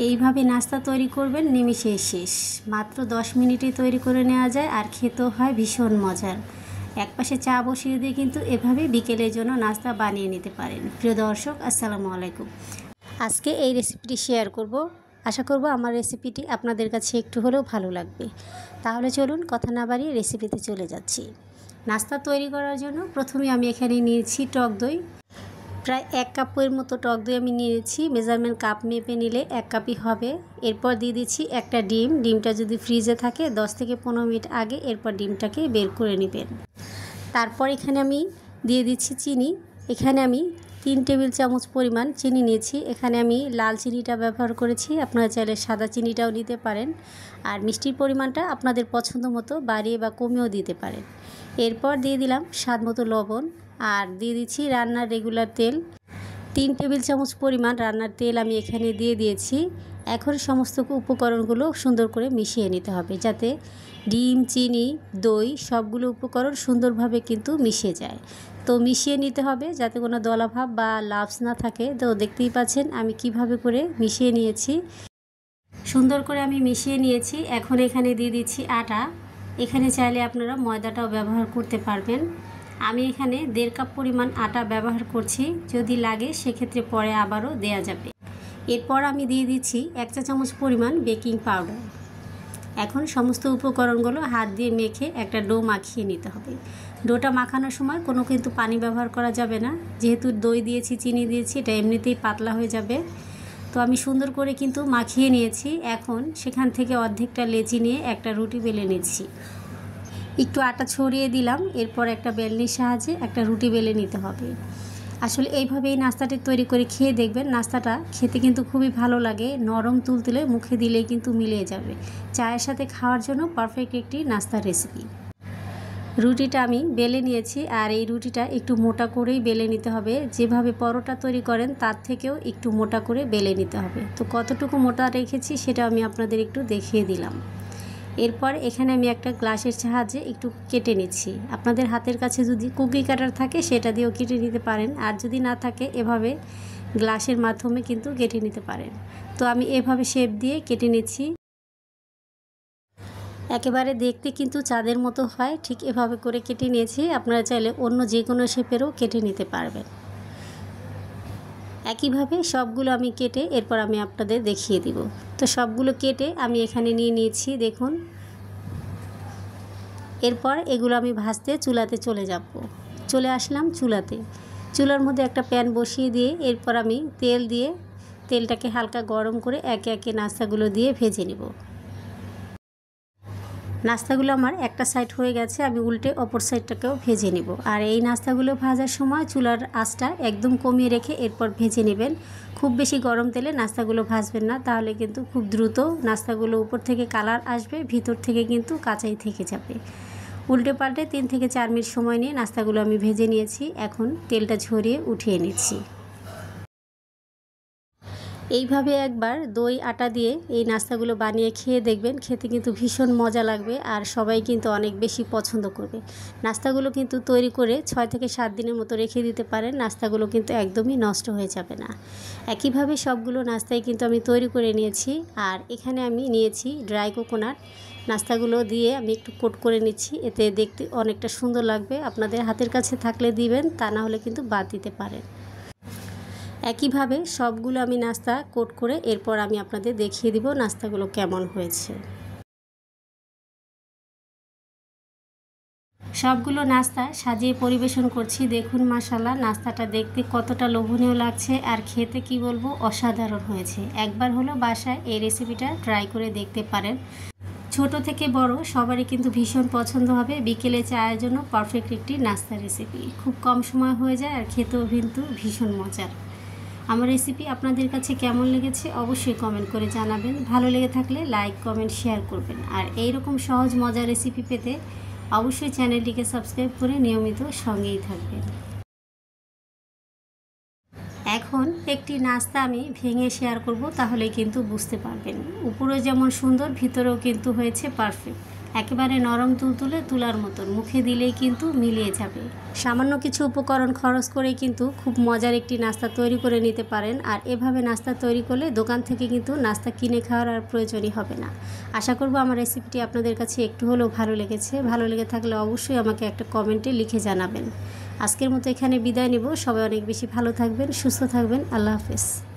এইভাবে নাস্তা তৈরি করবেন, নিমিষেই শেষ। মাত্র 10 মিনিটে তৈরি করে নেওয়া যায় আর খেতেও হয় ভীষণ মজার। একপাশে চা বসিয়ে দিয়ে কিন্তু এভাবে বিকেলের জন্য নাস্তা বানিয়ে নিতে পারেন। প্রিয় দর্শক, আসসালামু আলাইকুম। আজকে এই রেসিপিটি শেয়ার করব। আশা করব আমার রেসিপিটি আপনাদের কাছে একটু হলেও ভালো লাগবে। তাহলে চলুন কথা না বাড়িয়ে রেসিপিতে চলে যাচ্ছি। নাস্তা তৈরি করার জন্য প্রথমে আমি এখানে নিয়েছি টক দই। প্রায় 1 কাপের মতো টক দই আমি নিয়েছি। মেজারমেন্ট কাপ মেপে নিলে 1 কাপই হবে। এরপর দিয়ে দিচ্ছি একটা ডিম। ডিমটা যদি ফ্রিজে থাকে 10 থেকে 15 মিনিট আগে এরপর ডিমটাকে বের করে নেবেন। তারপর এখানে আমি দিয়ে দিচ্ছি চিনি। এখানে আমি 3 টেবিল চামচ পরিমাণ চিনি নিয়েছি। এখানে আমি লাল চিনিটা ব্যবহার করেছি, আপনারা চাইলে সাদা চিনিটাও নিতে পারেন। আর মিষ্টির পরিমাণটা আপনাদের পছন্দ মতো বাড়িয়ে বা কমিয়েও দিতে পারেন। এরপর দিয়ে দিলাম স্বাদ মতো লবণ আর দিয়ে দিচ্ছি রান্নার রেগুলার তেল। 3 টেবিল চামচ পরিমাণ রান্নার তেল আমি এখানে দিয়ে দিয়েছি। এখন সমস্ত উপকরণগুলো সুন্দর করে মিশিয়ে নিতে হবে, যাতে ডিম, চিনি, দই সবগুলো উপকরণ সুন্দরভাবে কিন্তু মিশে যায়। তো মিশিয়ে নিতে হবে যাতে কোনো দলাভাব বা লাম্পস না থাকে। তো দেখতেই পাচ্ছেন আমি কিভাবে করে মিশিয়ে নিয়েছি। সুন্দর করে আমি মিশিয়ে নিয়েছি। এখন এখানে দিয়ে দিচ্ছি আটা। এখানে চাইলে আপনারা ময়দাটাও ব্যবহার করতে পারবেন। আমি এখানে 1.5 কাপ পরিমাণ আটা ব্যবহার করছি, যদি লাগে সেক্ষেত্রে পরে আবারও দেয়া যাবে। এরপর আমি দিয়ে দিচ্ছি 1 চা চামচ পরিমাণ বেকিং পাউডার। এখন সমস্ত উপকরণগুলো হাত দিয়ে মেখে একটা ডো মাখিয়ে নিতে হবে। ডোটা মাখানোর সময় কোনো কিন্তু পানি ব্যবহার করা যাবে না, যেহেতু দই দিয়েছি, চিনি দিয়েছি, এটা এমনিতেই পাতলা হয়ে যাবে। তো আমি সুন্দর করে কিন্তু মাখিয়ে নিয়েছি। এখন সেখান থেকে অর্ধেকটা লেচি নিয়ে একটা রুটি বেলে নিচ্ছি। একটু আটা ছড়িয়ে দিলাম। এরপর একটা বেলনির সাহায্যে একটা রুটি বেলে নিতে হবে। আসলে এইভাবেই নাস্তাটি তৈরি করে খেয়ে দেখবেন। নাস্তাটা খেতে কিন্তু খুবই ভালো লাগে, নরম তুলতুলে, মুখে দিলেই কিন্তু মিলিয়ে যাবে। চায়ের সাথে খাওয়ার জন্য পারফেক্ট একটি নাস্তার রেসিপি। রুটিটা আমি বেলে নিয়েছি আর এই রুটিটা একটু মোটা করেই বেলে নিতে হবে। যেভাবে পরোটা তৈরি করেন তার থেকেও একটু মোটা করে বেলে নিতে হবে। তো কতটুকু মোটা রেখেছি সেটা আমি আপনাদের একটু দেখিয়ে দিলাম। এরপর এখানে আমি একটা গ্লাসের সাহায্যে একটু কেটে নিচ্ছি। আপনাদের হাতের কাছে যদি কুকি কাটার থাকে সেটা দিয়েও কেটে নিতে পারেন, আর যদি না থাকে এভাবে গ্লাসের মাধ্যমে কিন্তু কেটে নিতে পারেন। তো আমি এভাবে শেপ দিয়ে কেটে নিচ্ছি। একেবারে দেখতে কিন্তু চাঁদের মতো হয়, ঠিক এভাবে করে কেটে নিয়েছি। আপনারা চাইলে অন্য যে কোনো শেপেরও কেটে নিতে পারবেন। একইভাবে সবগুলো আমি কেটে এরপর আমি আপনাদের দেখিয়ে দিব। তো সবগুলো কেটে আমি এখানে নিয়ে নিয়েছি, দেখুন। এরপর এগুলো আমি ভাজতে চুলাতে চলে আসলাম চুলাতে। চুলার মধ্যে একটা প্যান বসিয়ে দিয়ে এরপর আমি তেলটাকে হালকা গরম করে একে একে নাস্তাগুলো দিয়ে ভেজে নেব। নাস্তাগুলো আমার একটা সাইড হয়ে গেছে, আমি উল্টে অপর সাইডটাকেও ভেজে নেব। আর এই নাস্তাগুলো ভাজার সময় চুলার আঁচটা একদম কমিয়ে রেখে এরপর ভেজে নেবেন। খুব বেশি গরম তেলে নাস্তাগুলো ভাজবেন না, তাহলে কিন্তু খুব দ্রুত নাস্তাগুলো উপর থেকে কালার আসবে, ভিতর থেকে কিন্তু কাঁচাই থেকে যাবে। উল্টে পাল্টে 3 থেকে 4 মিনিট সময় নিয়ে নাস্তাগুলো আমি ভেজে নিয়েছি। এখন তেলটা ঝরিয়ে উঠিয়ে নিচ্ছি। এইভাবে একবার দই আটা দিয়ে এই নাস্তাগুলো বানিয়ে খেয়ে দেখবেন, খেতে কিন্তু ভীষণ মজা লাগবে আর সবাই কিন্তু অনেক বেশি পছন্দ করবে। নাস্তাগুলো কিন্তু তৈরি করে 6 থেকে 7 দিনের মতো রেখে দিতে পারেন, নাস্তাগুলো কিন্তু একদমই নষ্ট হয়ে যাবে না। একইভাবে সবগুলো নাস্তাই কিন্তু আমি তৈরি করে নিয়েছি। আর এখানে আমি নিয়েছি ড্রাই কোকোনাট। নাস্তাগুলো দিয়ে আমি একটু কোট করে নিচ্ছি, এতে দেখতে অনেকটা সুন্দর লাগবে। আপনাদের হাতের কাছে থাকলে দিবেন, তা না হলে কিন্তু বাদ দিতে পারেন। একইভাবে সবগুলো আমি নাস্তা কোট করে এরপর আমি আপনাদের দেখিয়ে দিব নাস্তাগুলো কেমন হয়েছে। সবগুলো নাস্তা সাজিয়ে পরিবেশন করছি। দেখুন মাশাআল্লাহ, নাস্তাটা দেখতে কতটা লোভনীয় লাগছে আর খেতে কি বলবো, অসাধারণ হয়েছে। একবার হলো বাসায় এই রেসিপিটা ট্রাই করে দেখতে পারেন। ছোট থেকে বড় সবারই কিন্তু ভীষণ পছন্দ হবে। বিকেলে চায়ের জন্য পারফেক্ট একটি নাস্তা রেসিপি, খুব কম সময় হয়ে যায় আর খেতেও কিন্তু ভীষণ মজার। আমার রেসিপি আপনাদের কাছে কেমন লেগেছে অবশ্যই কমেন্ট করে জানাবেন। ভালো লেগে থাকলে লাইক, কমেন্ট, শেয়ার করবেন। আর এইরকম সহজ মজার রেসিপি পেতে অবশ্যই চ্যানেলটিকে সাবস্ক্রাইব করে নিয়মিত সঙ্গেই থাকবেন। এখন একটি নাস্তা আমি ভেঙে শেয়ার করব, তাহলে কিন্তু বুঝতে পারবেন। উপরে যেমন সুন্দর, ভিতরেও কিন্তু হয়েছে পারফেক্ট। একেবারে নরম তুলতুলে তুলার মতন, মুখে দিলেই কিন্তু মিলিয়ে যাবে। সামান্য কিছু উপকরণ খরচ করে কিন্তু খুব মজার একটি নাস্তা তৈরি করে নিতে পারেন। আর এভাবে নাস্তা তৈরি করলে দোকান থেকে কিন্তু নাস্তা কিনে খাওয়ার আর প্রয়োজনই হবে না। আশা করব আমার রেসিপিটি আপনাদের কাছে একটু হলেও ভালো লেগেছে। ভালো লেগে থাকলে অবশ্যই আমাকে একটা কমেন্টে লিখে জানাবেন। আজকের মতো এখানে বিদায় নেব। সবাই অনেক বেশি ভালো থাকবেন, সুস্থ থাকবেন। আল্লাহ হাফেজ।